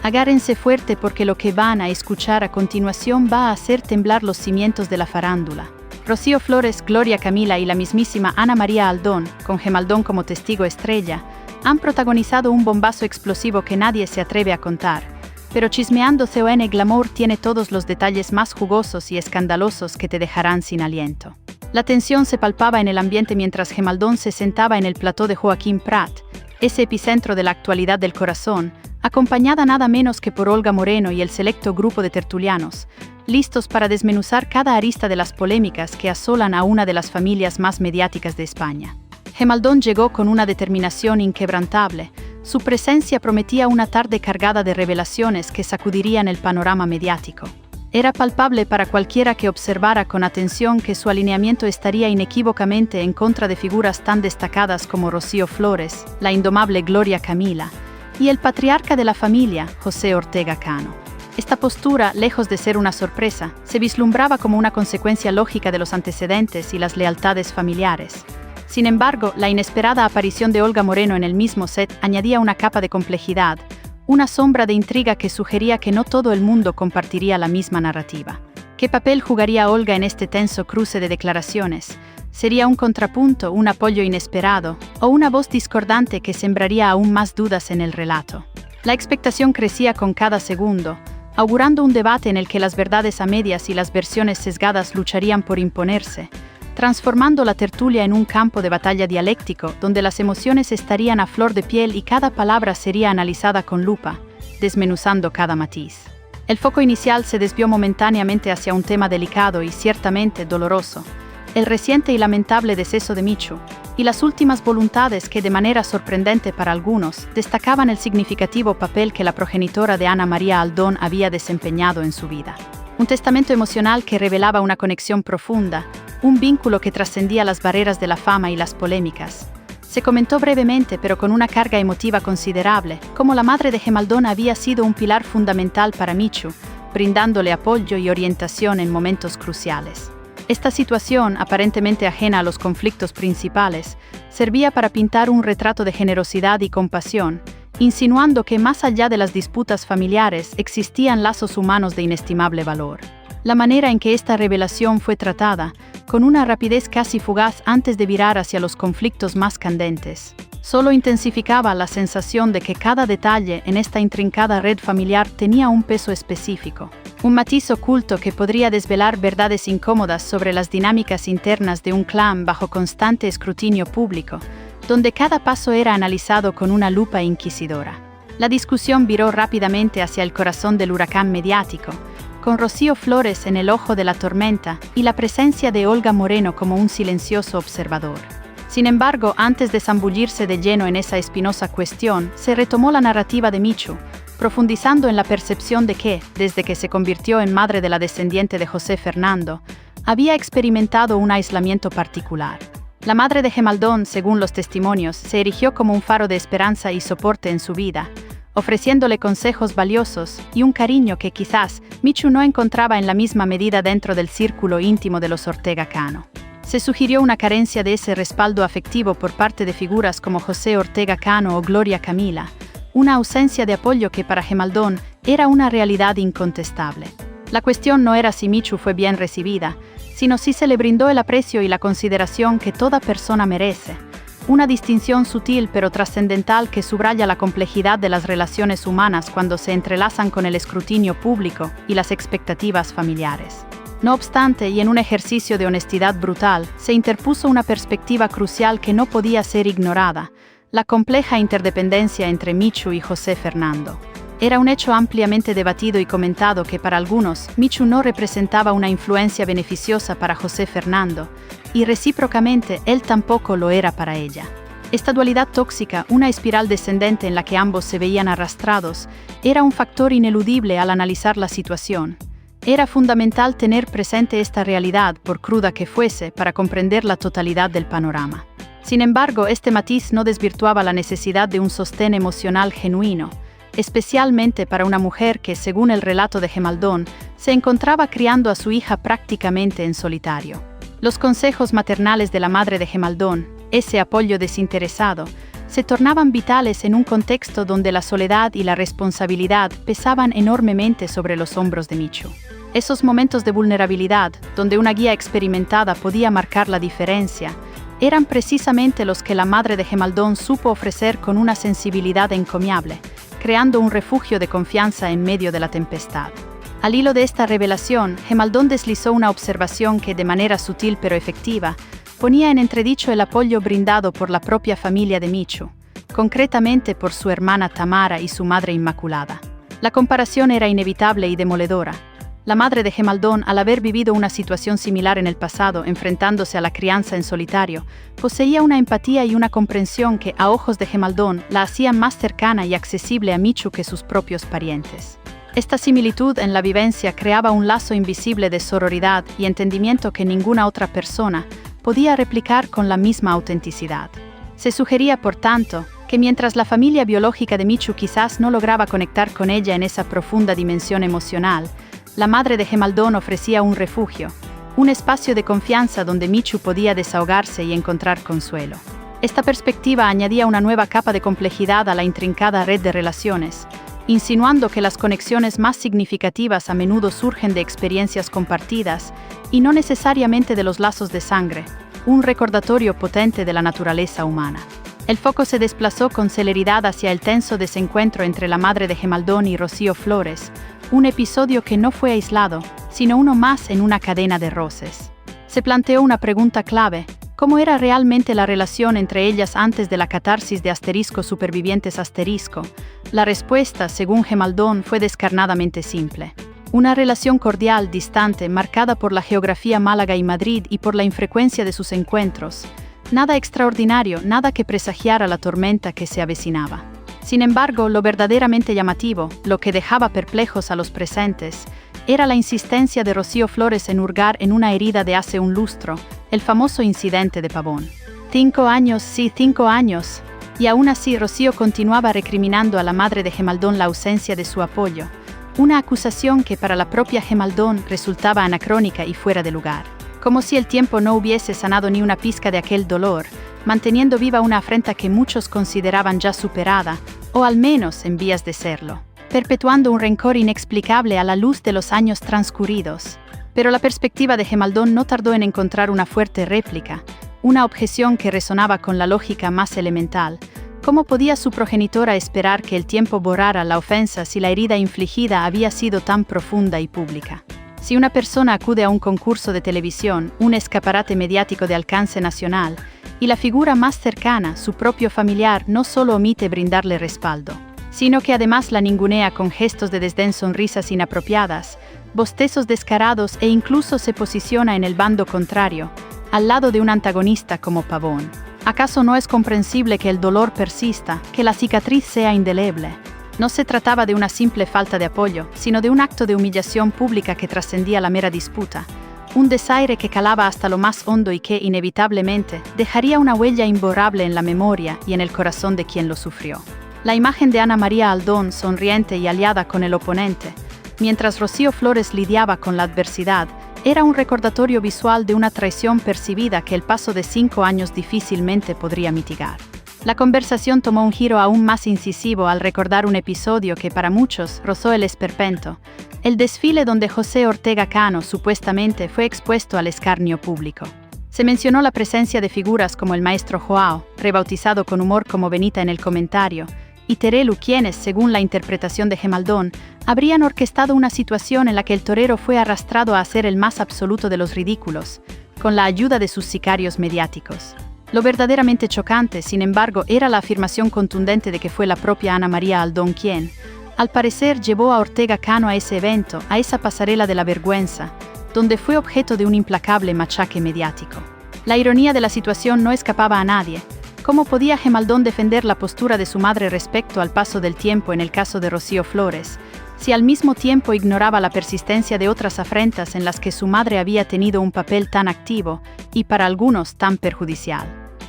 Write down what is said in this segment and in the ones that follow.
Agárrense fuerte porque lo que van a escuchar a continuación va a hacer temblar los cimientos de la farándula. Rocío Flores, Gloria Camila y la mismísima Ana María Aldón, con Gemaldón como testigo estrella, han protagonizado un bombazo explosivo que nadie se atreve a contar. Pero Chismeando CON Glamour tiene todos los detalles más jugosos y escandalosos que te dejarán sin aliento. La tensión se palpaba en el ambiente mientras Gemaldón se sentaba en el plató de Joaquín Prat, ese epicentro de la actualidad del corazón, acompañada nada menos que por Olga Moreno y el selecto grupo de tertulianos, listos para desmenuzar cada arista de las polémicas que asolan a una de las familias más mediáticas de España. Gemaldón llegó con una determinación inquebrantable. Su presencia prometía una tarde cargada de revelaciones que sacudirían el panorama mediático. Era palpable para cualquiera que observara con atención que su alineamiento estaría inequívocamente en contra de figuras tan destacadas como Rocío Flores, la indomable Gloria Camila, y el patriarca de la familia, José Ortega Cano. Esta postura, lejos de ser una sorpresa, se vislumbraba como una consecuencia lógica de los antecedentes y las lealtades familiares. Sin embargo, la inesperada aparición de Olga Moreno en el mismo set añadía una capa de complejidad, una sombra de intriga que sugería que no todo el mundo compartiría la misma narrativa. ¿Qué papel jugaría Olga en este tenso cruce de declaraciones? ¿Sería un contrapunto, un apoyo inesperado, o una voz discordante que sembraría aún más dudas en el relato? La expectación crecía con cada segundo, augurando un debate en el que las verdades a medias y las versiones sesgadas lucharían por imponerse, transformando la tertulia en un campo de batalla dialéctico donde las emociones estarían a flor de piel y cada palabra sería analizada con lupa, desmenuzando cada matiz. El foco inicial se desvió momentáneamente hacia un tema delicado y ciertamente doloroso: el reciente y lamentable deceso de Michu, y las últimas voluntades que, de manera sorprendente para algunos, destacaban el significativo papel que la progenitora de Ana María Aldón había desempeñado en su vida. Un testamento emocional que revelaba una conexión profunda, un vínculo que trascendía las barreras de la fama y las polémicas. Se comentó brevemente, pero con una carga emotiva considerable, cómo la madre de Gemaldón había sido un pilar fundamental para Michu, brindándole apoyo y orientación en momentos cruciales. Esta situación, aparentemente ajena a los conflictos principales, servía para pintar un retrato de generosidad y compasión, insinuando que más allá de las disputas familiares existían lazos humanos de inestimable valor. La manera en que esta revelación fue tratada, con una rapidez casi fugaz antes de virar hacia los conflictos más candentes, solo intensificaba la sensación de que cada detalle en esta intrincada red familiar tenía un peso específico, un matiz oculto que podría desvelar verdades incómodas sobre las dinámicas internas de un clan bajo constante escrutinio público, donde cada paso era analizado con una lupa inquisidora. La discusión viró rápidamente hacia el corazón del huracán mediático, con Rocío Flores en el ojo de la tormenta y la presencia de Olga Moreno como un silencioso observador. Sin embargo, antes de zambullirse de lleno en esa espinosa cuestión, se retomó la narrativa de Michu, profundizando en la percepción de que, desde que se convirtió en madre de la descendiente de José Fernando, había experimentado un aislamiento particular. La madre de Gemaldón, según los testimonios, se erigió como un faro de esperanza y soporte en su vida, ofreciéndole consejos valiosos y un cariño que quizás Michu no encontraba en la misma medida dentro del círculo íntimo de los Ortega Cano. Se sugirió una carencia de ese respaldo afectivo por parte de figuras como José Ortega Cano o Gloria Camila, una ausencia de apoyo que para Gemaldón era una realidad incontestable. La cuestión no era si Michu fue bien recibida, sino si se le brindó el aprecio y la consideración que toda persona merece, una distinción sutil pero trascendental que subraya la complejidad de las relaciones humanas cuando se entrelazan con el escrutinio público y las expectativas familiares. No obstante, y en un ejercicio de honestidad brutal, se interpuso una perspectiva crucial que no podía ser ignorada: la compleja interdependencia entre Michu y José Fernando. Era un hecho ampliamente debatido y comentado que para algunos, Michu no representaba una influencia beneficiosa para José Fernando, y recíprocamente él tampoco lo era para ella. Esta dualidad tóxica, una espiral descendente en la que ambos se veían arrastrados, era un factor ineludible al analizar la situación. Era fundamental tener presente esta realidad, por cruda que fuese, para comprender la totalidad del panorama. Sin embargo, este matiz no desvirtuaba la necesidad de un sostén emocional genuino, especialmente para una mujer que, según el relato de Gemaldón, se encontraba criando a su hija prácticamente en solitario. Los consejos maternales de la madre de Gemaldón, ese apoyo desinteresado, se tornaban vitales en un contexto donde la soledad y la responsabilidad pesaban enormemente sobre los hombros de Michu. Esos momentos de vulnerabilidad, donde una guía experimentada podía marcar la diferencia, eran precisamente los que la madre de Gemaldón supo ofrecer con una sensibilidad encomiable, creando un refugio de confianza en medio de la tempestad. Al hilo de esta revelación, Gemaldón deslizó una observación que, de manera sutil pero efectiva, ponía en entredicho el apoyo brindado por la propia familia de Michu, concretamente por su hermana Tamara y su madre Inmaculada. La comparación era inevitable y demoledora. La madre de Gemaldón, al haber vivido una situación similar en el pasado, enfrentándose a la crianza en solitario, poseía una empatía y una comprensión que, a ojos de Gemaldón, la hacían más cercana y accesible a Michu que sus propios parientes. Esta similitud en la vivencia creaba un lazo invisible de sororidad y entendimiento que ninguna otra persona podía replicar con la misma autenticidad. Se sugería, por tanto, que mientras la familia biológica de Michu quizás no lograba conectar con ella en esa profunda dimensión emocional, la madre de Gemaldón ofrecía un refugio, un espacio de confianza donde Michu podía desahogarse y encontrar consuelo. Esta perspectiva añadía una nueva capa de complejidad a la intrincada red de relaciones, insinuando que las conexiones más significativas a menudo surgen de experiencias compartidas y no necesariamente de los lazos de sangre, un recordatorio potente de la naturaleza humana. El foco se desplazó con celeridad hacia el tenso desencuentro entre la madre de Gemaldón y Rocío Flores, un episodio que no fue aislado, sino uno más en una cadena de roces. Se planteó una pregunta clave: ¿cómo era realmente la relación entre ellas antes de la catarsis de Asterisco Supervivientes Asterisco? La respuesta, según Gemaldón, fue descarnadamente simple. Una relación cordial, distante, marcada por la geografía Málaga y Madrid y por la infrecuencia de sus encuentros. Nada extraordinario, nada que presagiara la tormenta que se avecinaba. Sin embargo, lo verdaderamente llamativo, lo que dejaba perplejos a los presentes, era la insistencia de Rocío Flores en hurgar en una herida de hace un lustro, el famoso incidente de Pavón. 5 años, sí, 5 años. Y aún así Rocío continuaba recriminando a la madre de Gemaldón la ausencia de su apoyo, una acusación que para la propia Gemaldón resultaba anacrónica y fuera de lugar. Como si el tiempo no hubiese sanado ni una pizca de aquel dolor, manteniendo viva una afrenta que muchos consideraban ya superada, o al menos en vías de serlo, perpetuando un rencor inexplicable a la luz de los años transcurridos. Pero la perspectiva de Gemaldón no tardó en encontrar una fuerte réplica, una objeción que resonaba con la lógica más elemental. ¿Cómo podía su progenitora esperar que el tiempo borrara la ofensa si la herida infligida había sido tan profunda y pública? Si una persona acude a un concurso de televisión, un escaparate mediático de alcance nacional, y la figura más cercana, su propio familiar, no solo omite brindarle respaldo, sino que además la ningunea con gestos de desdén, sonrisas inapropiadas, bostezos descarados e incluso se posiciona en el bando contrario, al lado de un antagonista como Pavón. ¿Acaso no es comprensible que el dolor persista, que la cicatriz sea indeleble? No se trataba de una simple falta de apoyo, sino de un acto de humillación pública que trascendía la mera disputa, un desaire que calaba hasta lo más hondo y que, inevitablemente, dejaría una huella imborrable en la memoria y en el corazón de quien lo sufrió. La imagen de Ana María Aldón, sonriente y aliada con el oponente, mientras Rocío Flores lidiaba con la adversidad, era un recordatorio visual de una traición percibida que el paso de 5 años difícilmente podría mitigar. La conversación tomó un giro aún más incisivo al recordar un episodio que para muchos rozó el esperpento, el desfile donde José Ortega Cano supuestamente fue expuesto al escarnio público. Se mencionó la presencia de figuras como el maestro Joao, rebautizado con humor como Benita en el comentario, y Terelu, quienes, según la interpretación de Gemaldón, habrían orquestado una situación en la que el torero fue arrastrado a hacer el más absoluto de los ridículos, con la ayuda de sus sicarios mediáticos. Lo verdaderamente chocante, sin embargo, era la afirmación contundente de que fue la propia Ana María Aldón quien, al parecer, llevó a Ortega Cano a ese evento, a esa pasarela de la vergüenza, donde fue objeto de un implacable machaque mediático. La ironía de la situación no escapaba a nadie. ¿Cómo podía Gemaldón defender la postura de su madre respecto al paso del tiempo en el caso de Rocío Flores, si al mismo tiempo ignoraba la persistencia de otras afrentas en las que su madre había tenido un papel tan activo y para algunos tan perjudicial?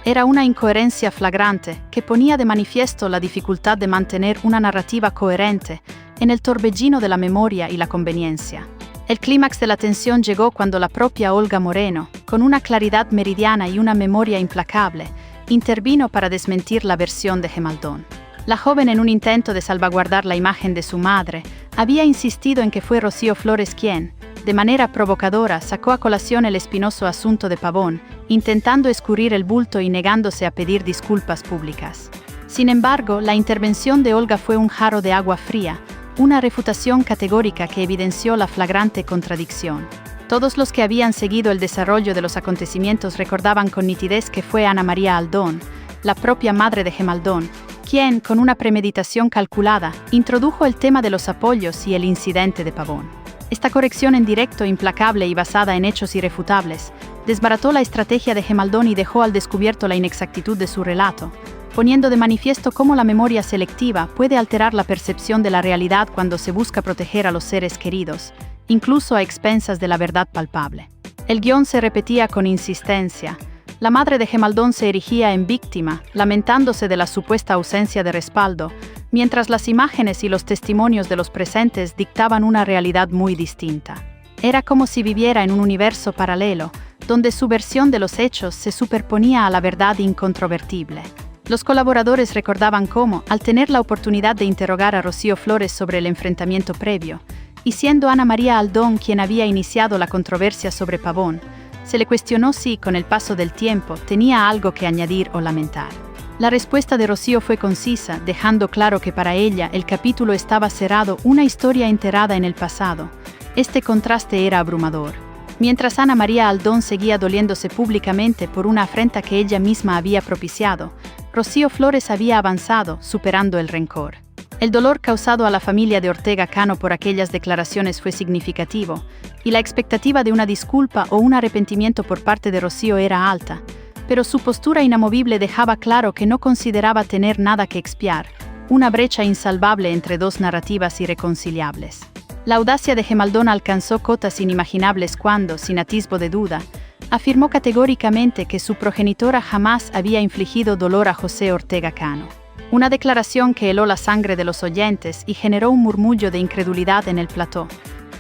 Era una incoherencia flagrante que ponía de manifiesto la dificultad de mantener una narrativa coherente en el torbellino de la memoria y la conveniencia. El clímax de la tensión llegó cuando la propia Olga Moreno, con una claridad meridiana y una memoria implacable, intervino para desmentir la versión de Gemaldón. La joven, en un intento de salvaguardar la imagen de su madre, había insistido en que fue Rocío Flores quien, de manera provocadora, sacó a colación el espinoso asunto de Pavón, intentando escurrir el bulto y negándose a pedir disculpas públicas. Sin embargo, la intervención de Olga fue un jarro de agua fría, una refutación categórica que evidenció la flagrante contradicción. Todos los que habían seguido el desarrollo de los acontecimientos recordaban con nitidez que fue Ana María Aldón, la propia madre de Gemaldón, quien, con una premeditación calculada, introdujo el tema de los apoyos y el incidente de Pavón. Esta corrección en directo, implacable y basada en hechos irrefutables, desbarató la estrategia de Gemaldón y dejó al descubierto la inexactitud de su relato, poniendo de manifiesto cómo la memoria selectiva puede alterar la percepción de la realidad cuando se busca proteger a los seres queridos, incluso a expensas de la verdad palpable. El guión se repetía con insistencia. La madre de Gemaldón se erigía en víctima, lamentándose de la supuesta ausencia de respaldo, mientras las imágenes y los testimonios de los presentes dictaban una realidad muy distinta. Era como si viviera en un universo paralelo, donde su versión de los hechos se superponía a la verdad incontrovertible. Los colaboradores recordaban cómo, al tener la oportunidad de interrogar a Rocío Flores sobre el enfrentamiento previo, y siendo Ana María Aldón quien había iniciado la controversia sobre Pavón, se le cuestionó si, con el paso del tiempo, tenía algo que añadir o lamentar. La respuesta de Rocío fue concisa, dejando claro que para ella el capítulo estaba cerrado, una historia enterrada en el pasado. Este contraste era abrumador. Mientras Ana María Aldón seguía doliéndose públicamente por una afrenta que ella misma había propiciado, Rocío Flores había avanzado, superando el rencor. El dolor causado a la familia de Ortega Cano por aquellas declaraciones fue significativo, y la expectativa de una disculpa o un arrepentimiento por parte de Rocío era alta, pero su postura inamovible dejaba claro que no consideraba tener nada que expiar, una brecha insalvable entre dos narrativas irreconciliables. La audacia de Gemaldón alcanzó cotas inimaginables cuando, sin atisbo de duda, afirmó categóricamente que su progenitora jamás había infligido dolor a José Ortega Cano. Una declaración que heló la sangre de los oyentes y generó un murmullo de incredulidad en el plató.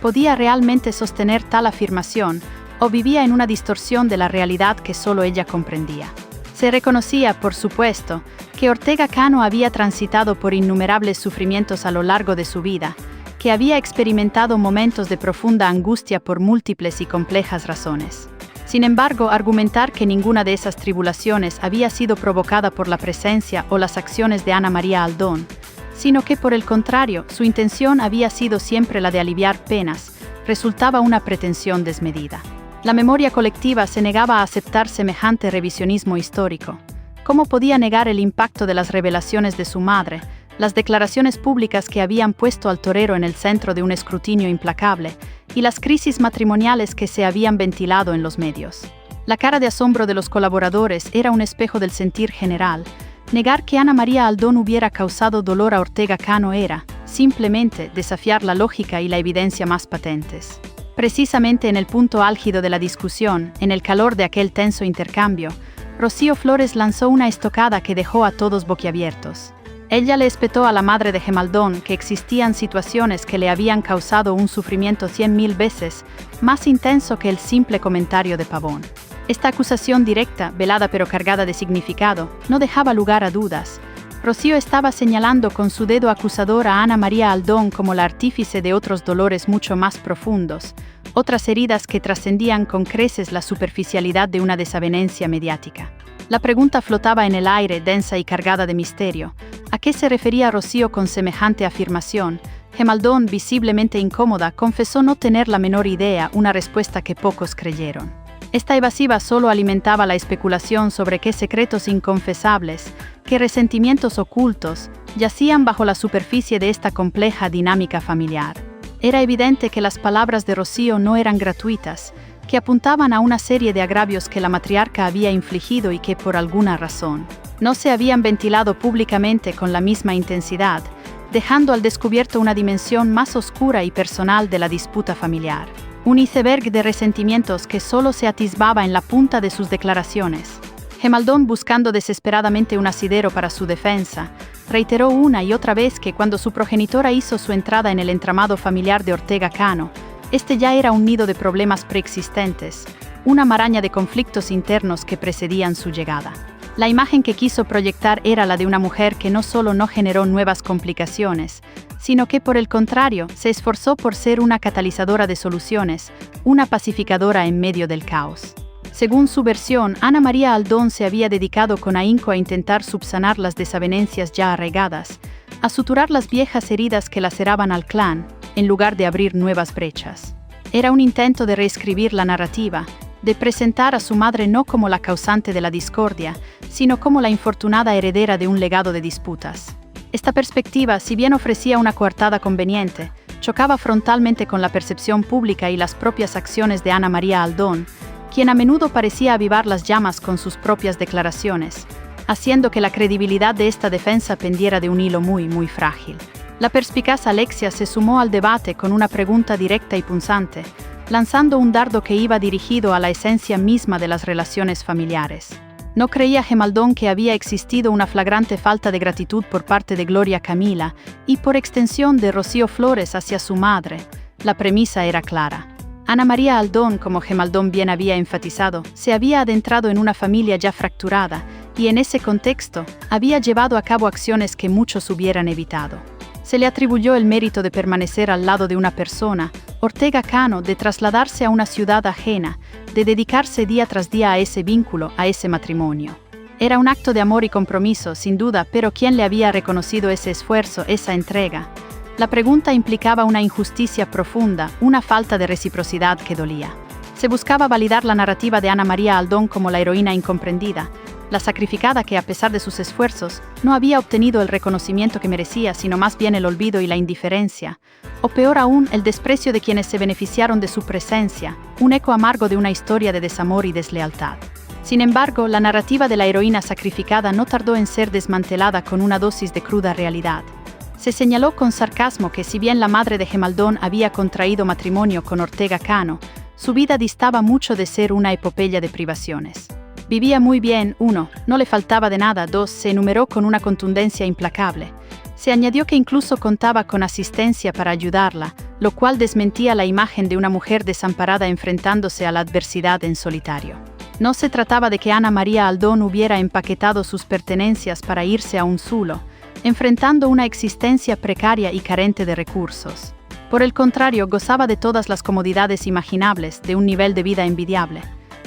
¿Podía realmente sostener tal afirmación o vivía en una distorsión de la realidad que solo ella comprendía? Se reconocía, por supuesto, que Ortega Cano había transitado por innumerables sufrimientos a lo largo de su vida, que había experimentado momentos de profunda angustia por múltiples y complejas razones. Sin embargo, argumentar que ninguna de esas tribulaciones había sido provocada por la presencia o las acciones de Ana María Aldón, sino que por el contrario, su intención había sido siempre la de aliviar penas, resultaba una pretensión desmedida. La memoria colectiva se negaba a aceptar semejante revisionismo histórico. ¿Cómo podía negar el impacto de las revelaciones de su madre, las declaraciones públicas que habían puesto al torero en el centro de un escrutinio implacable, y las crisis matrimoniales que se habían ventilado en los medios? La cara de asombro de los colaboradores era un espejo del sentir general. Negar que Ana María Aldón hubiera causado dolor a Ortega Cano era, simplemente, desafiar la lógica y la evidencia más patentes. Precisamente en el punto álgido de la discusión, en el calor de aquel tenso intercambio, Rocío Flores lanzó una estocada que dejó a todos boquiabiertos. Ella le espetó a la madre de Gemaldón que existían situaciones que le habían causado un sufrimiento 100.000 veces más intenso que el simple comentario de Pavón. Esta acusación directa, velada pero cargada de significado, no dejaba lugar a dudas. Rocío estaba señalando con su dedo acusador a Ana María Aldón como la artífice de otros dolores mucho más profundos, otras heridas que trascendían con creces la superficialidad de una desavenencia mediática. La pregunta flotaba en el aire, densa y cargada de misterio. ¿A qué se refería Rocío con semejante afirmación? Gemaldón, visiblemente incómoda, confesó no tener la menor idea, una respuesta que pocos creyeron. Esta evasiva solo alimentaba la especulación sobre qué secretos inconfesables, qué resentimientos ocultos, yacían bajo la superficie de esta compleja dinámica familiar. Era evidente que las palabras de Rocío no eran gratuitas, que apuntaban a una serie de agravios que la matriarca había infligido y que, por alguna razón, no se habían ventilado públicamente con la misma intensidad, dejando al descubierto una dimensión más oscura y personal de la disputa familiar. Un iceberg de resentimientos que solo se atisbaba en la punta de sus declaraciones. Gemaldón, buscando desesperadamente un asidero para su defensa, reiteró una y otra vez que cuando su progenitora hizo su entrada en el entramado familiar de Ortega Cano, este ya era un nido de problemas preexistentes, una maraña de conflictos internos que precedían su llegada. La imagen que quiso proyectar era la de una mujer que no solo no generó nuevas complicaciones, sino que por el contrario se esforzó por ser una catalizadora de soluciones, una pacificadora en medio del caos. Según su versión, Ana María Aldón se había dedicado con ahínco a intentar subsanar las desavenencias ya arraigadas, a suturar las viejas heridas que laceraban al clan, en lugar de abrir nuevas brechas. Era un intento de reescribir la narrativa, de presentar a su madre no como la causante de la discordia, sino como la infortunada heredera de un legado de disputas. Esta perspectiva, si bien ofrecía una coartada conveniente, chocaba frontalmente con la percepción pública y las propias acciones de Ana María Aldón, quien a menudo parecía avivar las llamas con sus propias declaraciones, haciendo que la credibilidad de esta defensa pendiera de un hilo muy frágil. La perspicaz Alexia se sumó al debate con una pregunta directa y punzante, lanzando un dardo que iba dirigido a la esencia misma de las relaciones familiares. ¿No creía Gemaldón que había existido una flagrante falta de gratitud por parte de Gloria Camila y por extensión de Rocío Flores hacia su madre? La premisa era clara. Ana María Aldón, como Gemaldón bien había enfatizado, se había adentrado en una familia ya fracturada y en ese contexto había llevado a cabo acciones que muchos hubieran evitado. Se le atribuyó el mérito de permanecer al lado de una persona, Ortega Cano, de trasladarse a una ciudad ajena, de dedicarse día tras día a ese vínculo, a ese matrimonio. Era un acto de amor y compromiso, sin duda, pero ¿quién le había reconocido ese esfuerzo, esa entrega? La pregunta implicaba una injusticia profunda, una falta de reciprocidad que dolía. Se buscaba validar la narrativa de Ana María Aldón como la heroína incomprendida, la sacrificada que, a pesar de sus esfuerzos, no había obtenido el reconocimiento que merecía, sino más bien el olvido y la indiferencia, o peor aún, el desprecio de quienes se beneficiaron de su presencia, un eco amargo de una historia de desamor y deslealtad. Sin embargo, la narrativa de la heroína sacrificada no tardó en ser desmantelada con una dosis de cruda realidad. Se señaló con sarcasmo que si bien la madre de Gemaldón había contraído matrimonio con Ortega Cano, su vida distaba mucho de ser una epopeya de privaciones. Vivía muy bien, 1, no le faltaba de nada, 2, se enumeró con una contundencia implacable. Se añadió que incluso contaba con asistencia para ayudarla, lo cual desmentía la imagen de una mujer desamparada enfrentándose a la adversidad en solitario. No se trataba de que Ana María Aldón hubiera empaquetado sus pertenencias para irse a un zulo, enfrentando una existencia precaria y carente de recursos. Por el contrario, gozaba de todas las comodidades imaginables, de un nivel de vida envidiable.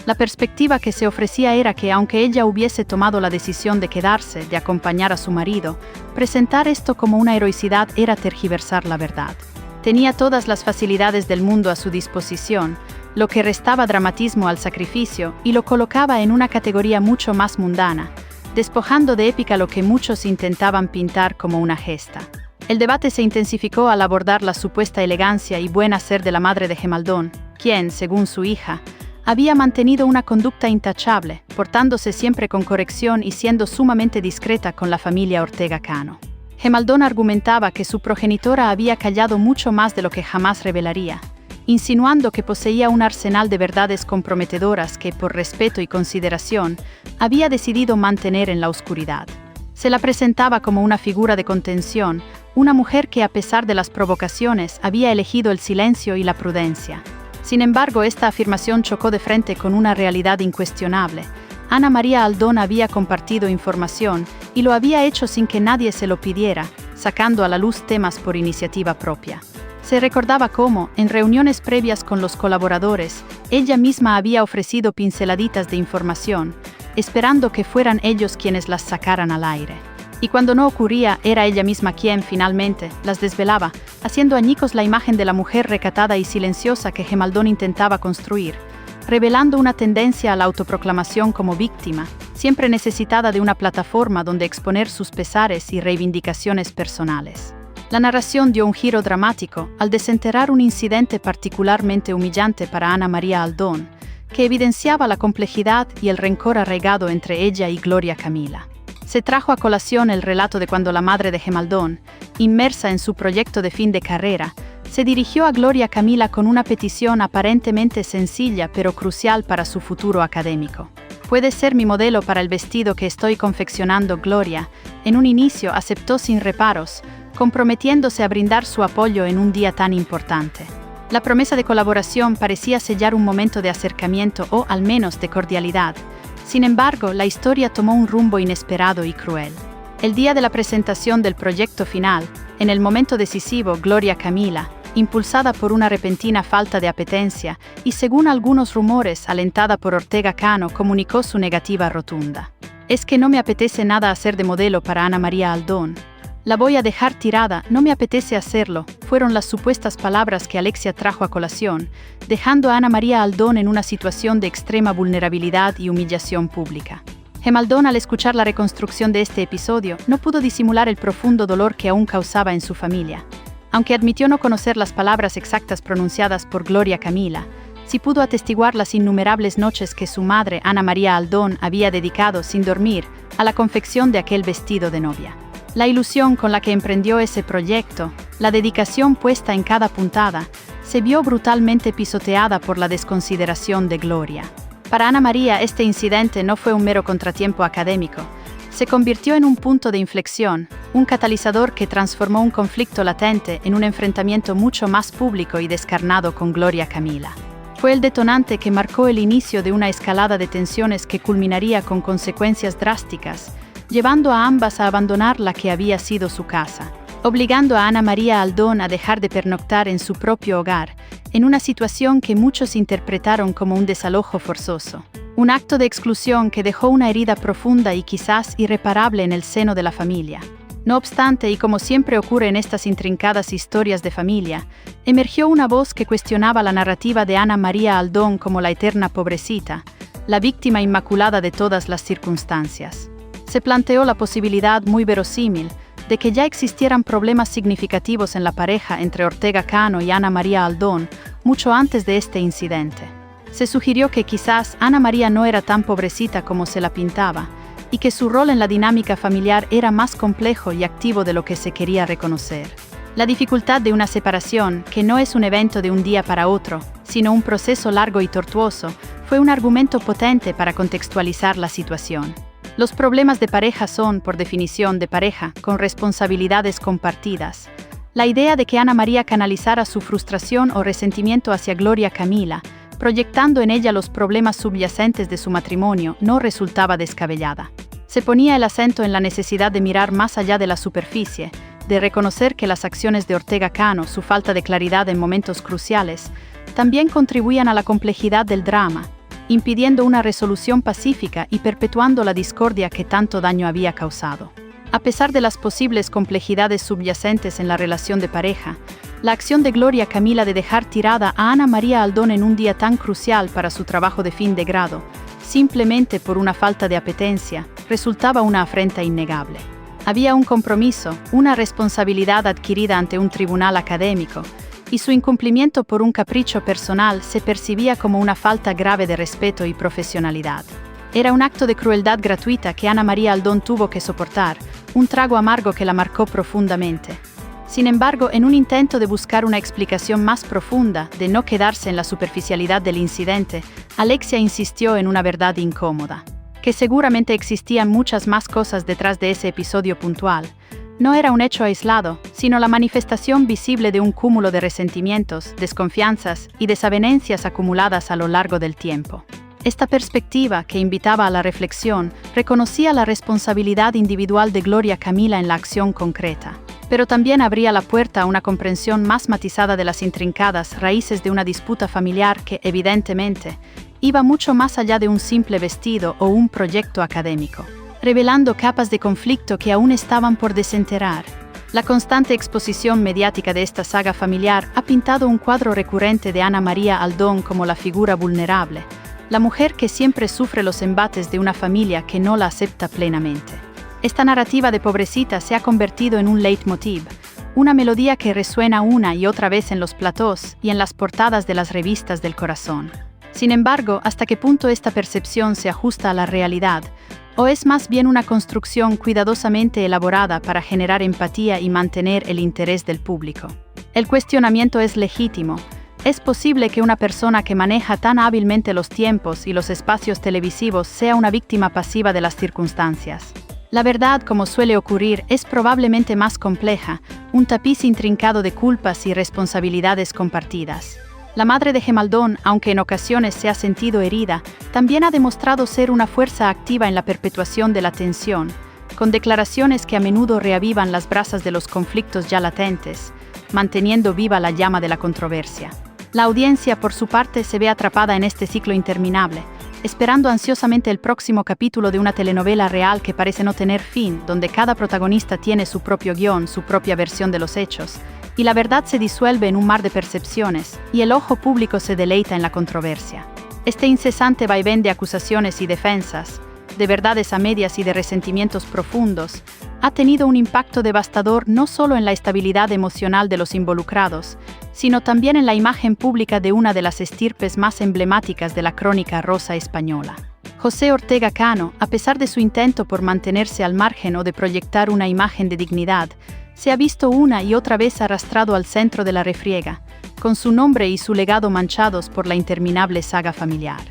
La perspectiva que se ofrecía era que, aunque ella hubiese tomado la decisión de quedarse, de acompañar a su marido, presentar esto como una heroicidad era tergiversar la verdad. Tenía todas las facilidades del mundo a su disposición, lo que restaba dramatismo al sacrificio y lo colocaba en una categoría mucho más mundana, despojando de épica lo que muchos intentaban pintar como una gesta. El debate se intensificó al abordar la supuesta elegancia y buen hacer de la madre de Gemaldón, quien, según su hija, había mantenido una conducta intachable, portándose siempre con corrección y siendo sumamente discreta con la familia Ortega Cano. Gemaldón argumentaba que su progenitora había callado mucho más de lo que jamás revelaría, insinuando que poseía un arsenal de verdades comprometedoras que, por respeto y consideración, había decidido mantener en la oscuridad. Se la presentaba como una figura de contención, una mujer que, a pesar de las provocaciones, había elegido el silencio y la prudencia. Sin embargo, esta afirmación chocó de frente con una realidad incuestionable. Ana María Aldón había compartido información y lo había hecho sin que nadie se lo pidiera, sacando a la luz temas por iniciativa propia. Se recordaba cómo, en reuniones previas con los colaboradores, ella misma había ofrecido pinceladitas de información, esperando que fueran ellos quienes las sacaran al aire. Y cuando no ocurría, era ella misma quien, finalmente, las desvelaba, haciendo añicos la imagen de la mujer recatada y silenciosa que Gemaldón intentaba construir, revelando una tendencia a la autoproclamación como víctima, siempre necesitada de una plataforma donde exponer sus pesares y reivindicaciones personales. La narración dio un giro dramático al desenterrar un incidente particularmente humillante para Ana María Aldón, que evidenciaba la complejidad y el rencor arraigado entre ella y Gloria Camila. Se trajo a colación el relato de cuando la madre de Gemaldón, inmersa en su proyecto de fin de carrera, se dirigió a Gloria Camila con una petición aparentemente sencilla pero crucial para su futuro académico. «Puede ser mi modelo para el vestido que estoy confeccionando, Gloria». En un inicio aceptó sin reparos, comprometiéndose a brindar su apoyo en un día tan importante. La promesa de colaboración parecía sellar un momento de acercamiento o, al menos, de cordialidad. Sin embargo, la historia tomó un rumbo inesperado y cruel. El día de la presentación del proyecto final, en el momento decisivo, Gloria Camila, impulsada por una repentina falta de apetencia y según algunos rumores alentada por Ortega Cano, comunicó su negativa rotunda. «Es que no me apetece nada hacer de modelo para Ana María Aldón. La voy a dejar tirada, no me apetece hacerlo», fueron las supuestas palabras que Alexia trajo a colación, dejando a Ana María Aldón en una situación de extrema vulnerabilidad y humillación pública. Gema Aldón, al escuchar la reconstrucción de este episodio, no pudo disimular el profundo dolor que aún causaba en su familia. Aunque admitió no conocer las palabras exactas pronunciadas por Gloria Camila, sí pudo atestiguar las innumerables noches que su madre, Ana María Aldón, había dedicado sin dormir a la confección de aquel vestido de novia. La ilusión con la que emprendió ese proyecto, la dedicación puesta en cada puntada, se vio brutalmente pisoteada por la desconsideración de Gloria. Para Ana María, este incidente no fue un mero contratiempo académico. Se convirtió en un punto de inflexión, un catalizador que transformó un conflicto latente en un enfrentamiento mucho más público y descarnado con Gloria Camila. Fue el detonante que marcó el inicio de una escalada de tensiones que culminaría con consecuencias drásticas, llevando a ambas a abandonar la que había sido su casa, obligando a Ana María Aldón a dejar de pernoctar en su propio hogar, en una situación que muchos interpretaron como un desalojo forzoso. Un acto de exclusión que dejó una herida profunda y quizás irreparable en el seno de la familia. No obstante, y como siempre ocurre en estas intrincadas historias de familia, emergió una voz que cuestionaba la narrativa de Ana María Aldón como la eterna pobrecita, la víctima inmaculada de todas las circunstancias. Se planteó la posibilidad muy verosímil de que ya existieran problemas significativos en la pareja entre Ortega Cano y Ana María Aldón mucho antes de este incidente. Se sugirió que quizás Ana María no era tan pobrecita como se la pintaba, y que su rol en la dinámica familiar era más complejo y activo de lo que se quería reconocer. La dificultad de una separación, que no es un evento de un día para otro, sino un proceso largo y tortuoso, fue un argumento potente para contextualizar la situación. Los problemas de pareja son, por definición, de pareja, con responsabilidades compartidas. La idea de que Ana María canalizara su frustración o resentimiento hacia Gloria Camila, proyectando en ella los problemas subyacentes de su matrimonio, no resultaba descabellada. Se ponía el acento en la necesidad de mirar más allá de la superficie, de reconocer que las acciones de Ortega Cano, su falta de claridad en momentos cruciales, también contribuían a la complejidad del drama, impidiendo una resolución pacífica y perpetuando la discordia que tanto daño había causado. A pesar de las posibles complejidades subyacentes en la relación de pareja, la acción de Gloria Camila de dejar tirada a Ana María Aldón en un día tan crucial para su trabajo de fin de grado, simplemente por una falta de apetencia, resultaba una afrenta innegable. Había un compromiso, una responsabilidad adquirida ante un tribunal académico, y su incumplimiento por un capricho personal se percibía como una falta grave de respeto y profesionalidad. Era un acto de crueldad gratuita que Ana María Aldón tuvo que soportar, un trago amargo que la marcó profundamente. Sin embargo, en un intento de buscar una explicación más profunda, de no quedarse en la superficialidad del incidente, Alexia insistió en una verdad incómoda, que seguramente existían muchas más cosas detrás de ese episodio puntual. No era un hecho aislado, sino la manifestación visible de un cúmulo de resentimientos, desconfianzas y desavenencias acumuladas a lo largo del tiempo. Esta perspectiva, que invitaba a la reflexión, reconocía la responsabilidad individual de Gloria Camila en la acción concreta, pero también abría la puerta a una comprensión más matizada de las intrincadas raíces de una disputa familiar que, evidentemente, iba mucho más allá de un simple vestido o un proyecto académico, revelando capas de conflicto que aún estaban por desenterrar. La constante exposición mediática de esta saga familiar ha pintado un cuadro recurrente de Ana María Aldón como la figura vulnerable, la mujer que siempre sufre los embates de una familia que no la acepta plenamente. Esta narrativa de pobrecita se ha convertido en un leitmotiv, una melodía que resuena una y otra vez en los platós y en las portadas de las revistas del corazón. Sin embargo, ¿hasta qué punto esta percepción se ajusta a la realidad? ¿O es más bien una construcción cuidadosamente elaborada para generar empatía y mantener el interés del público? El cuestionamiento es legítimo. ¿Es posible que una persona que maneja tan hábilmente los tiempos y los espacios televisivos sea una víctima pasiva de las circunstancias? La verdad, como suele ocurrir, es probablemente más compleja, un tapiz intrincado de culpas y responsabilidades compartidas. La madre de Gemaldón, aunque en ocasiones se ha sentido herida, también ha demostrado ser una fuerza activa en la perpetuación de la tensión, con declaraciones que a menudo reavivan las brasas de los conflictos ya latentes, manteniendo viva la llama de la controversia. La audiencia, por su parte, se ve atrapada en este ciclo interminable, esperando ansiosamente el próximo capítulo de una telenovela real que parece no tener fin, donde cada protagonista tiene su propio guión, su propia versión de los hechos, y la verdad se disuelve en un mar de percepciones, y el ojo público se deleita en la controversia. Este incesante vaivén de acusaciones y defensas, de verdades a medias y de resentimientos profundos, ha tenido un impacto devastador no solo en la estabilidad emocional de los involucrados, sino también en la imagen pública de una de las estirpes más emblemáticas de la crónica rosa española. José Ortega Cano, a pesar de su intento por mantenerse al margen o de proyectar una imagen de dignidad, se ha visto una y otra vez arrastrado al centro de la refriega, con su nombre y su legado manchados por la interminable saga familiar.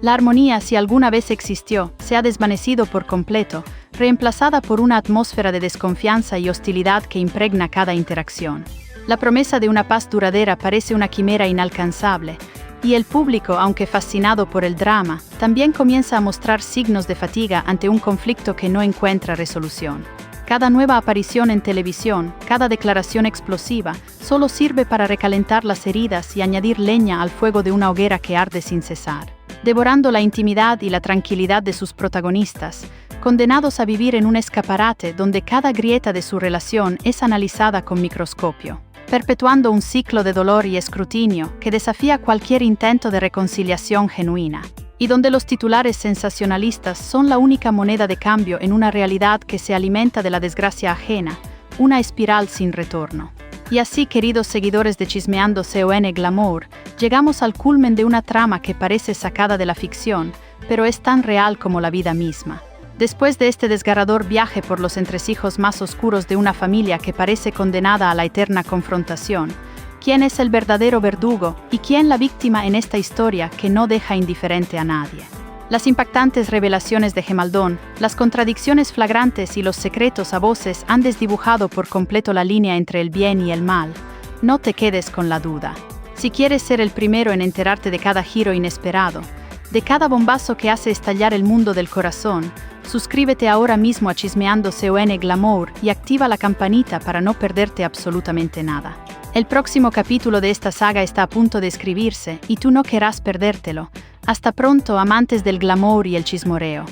La armonía, si alguna vez existió, se ha desvanecido por completo, reemplazada por una atmósfera de desconfianza y hostilidad que impregna cada interacción. La promesa de una paz duradera parece una quimera inalcanzable, y el público, aunque fascinado por el drama, también comienza a mostrar signos de fatiga ante un conflicto que no encuentra resolución. Cada nueva aparición en televisión, cada declaración explosiva, solo sirve para recalentar las heridas y añadir leña al fuego de una hoguera que arde sin cesar, devorando la intimidad y la tranquilidad de sus protagonistas, condenados a vivir en un escaparate donde cada grieta de su relación es analizada con microscopio, perpetuando un ciclo de dolor y escrutinio que desafía cualquier intento de reconciliación genuina, y donde los titulares sensacionalistas son la única moneda de cambio en una realidad que se alimenta de la desgracia ajena, una espiral sin retorno. Y así, queridos seguidores de Chismeando CON Glamour, llegamos al culmen de una trama que parece sacada de la ficción, pero es tan real como la vida misma. Después de este desgarrador viaje por los entresijos más oscuros de una familia que parece condenada a la eterna confrontación, ¿quién es el verdadero verdugo y quién la víctima en esta historia que no deja indiferente a nadie? Las impactantes revelaciones de Gemaldón, las contradicciones flagrantes y los secretos a voces han desdibujado por completo la línea entre el bien y el mal. No te quedes con la duda. Si quieres ser el primero en enterarte de cada giro inesperado, de cada bombazo que hace estallar el mundo del corazón, suscríbete ahora mismo a Chismeando CON Glamour y activa la campanita para no perderte absolutamente nada. El próximo capítulo de esta saga está a punto de escribirse y tú no querrás perdértelo. Hasta pronto, amantes del glamour y el chismoreo.